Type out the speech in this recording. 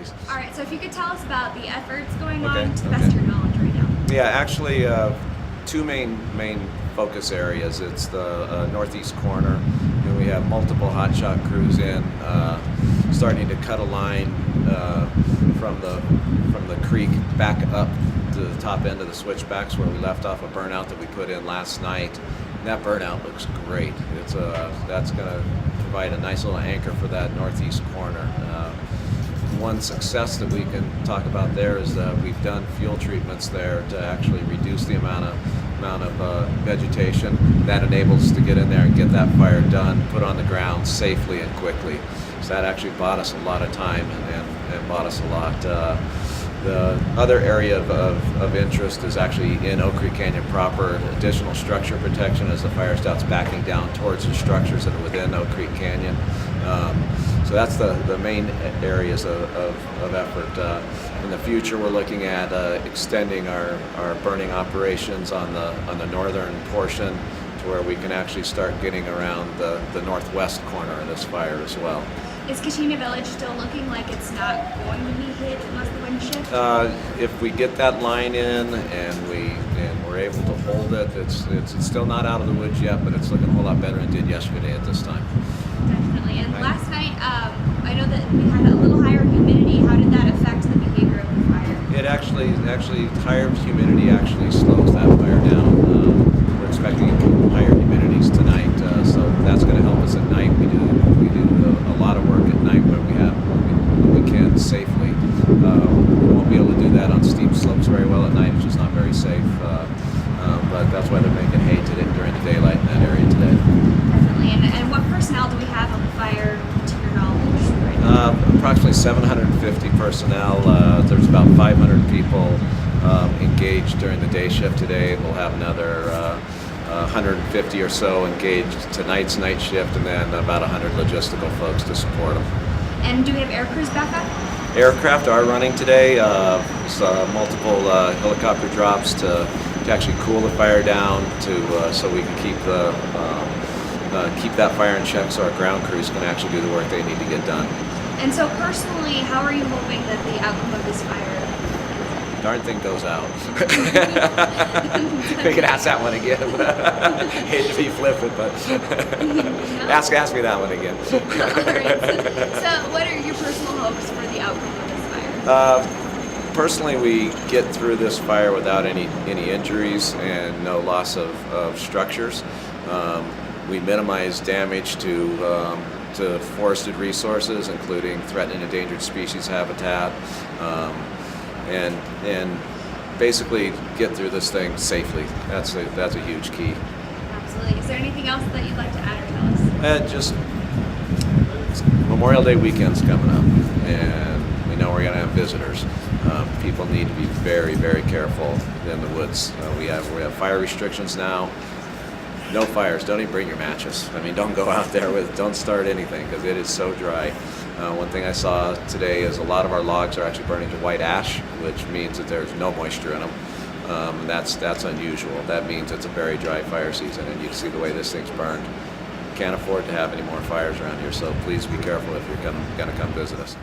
please. All right, so if you could tell us about the efforts going Okay, on to the best of your knowledge right now. Yeah, actually, two main focus areas. It's the northeast corner, and we have multiple hotshot crews in, starting to cut a line from the creek back up to the top end of the switchbacks where we left off a burnout that we put in last night. And that burnout looks great. It's that's going to provide a nice little anchor for that northeast corner. One success that we can talk about there is that we've done fuel treatments there to actually reduce the amount of vegetation. That enables us to get in there and get that fire done, put on the ground safely and quickly. So that actually bought us a lot of time and bought us a lot. The other area of interest is actually in Oak Creek Canyon proper, additional structure protection as the fire starts backing down towards the structures that are within Oak Creek Canyon. So that's the main areas of effort. In the future, we're looking at extending our burning operations on the northern portion to where we can actually start getting around the northwest corner of this fire as well. Is Kachina Village still looking like it's not going to be hit unless the wind shifts? If we get that line in and we're able to hold it, it's still not out of the woods yet, but it's looking a whole lot better than it did yesterday at this time. Definitely. And last night, I know that we had a little higher humidity. How did that affect the behavior of the fire? It actually higher humidity actually slows that fire down. We're expecting higher humidities tonight, so that's going to help us at night. We do a lot of work at night when we can safely. We won't be able to do that on steep slopes very well at night. It's just not very safe. But that's why they're making hay today during the daylight in that area today. Definitely. And what personnel do we have on the fire, to your knowledge, right now? Approximately 750 personnel. There's about 500 people engaged during the day shift today. We'll have another 150 or so engaged tonight's night shift, and then about 100 logistical folks to support them. And do we have air crews back up? Aircraft are running today. Multiple helicopter drops to actually cool the fire down so we can keep that fire in check, so our ground crews can actually do the work they need to get done. And so personally, how are you hoping that the outcome of this fire? Darn thing goes out. We can ask that one again. Hate to be flippant, but ask me that one again. Right. So what are your personal hopes for the outcome of this fire? Personally, we get through this fire without any injuries and no loss of structures. We minimize damage to forested resources, including threatened and endangered species habitat. And basically get through this thing safely. That's a huge key. Absolutely. Is there anything else that you'd like to add or tell us? Just Memorial Day weekend's coming up, and we know we're going to have visitors. People need to be very, very careful in the woods. We have fire restrictions now. No fires. Don't even bring your matches. I mean, don't go out there don't start anything because it is so dry. One thing I saw today is a lot of our logs are actually burning to white ash, which means that there's no moisture in them. And that's unusual. That means it's a very dry fire season, and you can see the way this thing's burned. Can't afford to have any more fires around here, so please be careful if you're going to come visit us.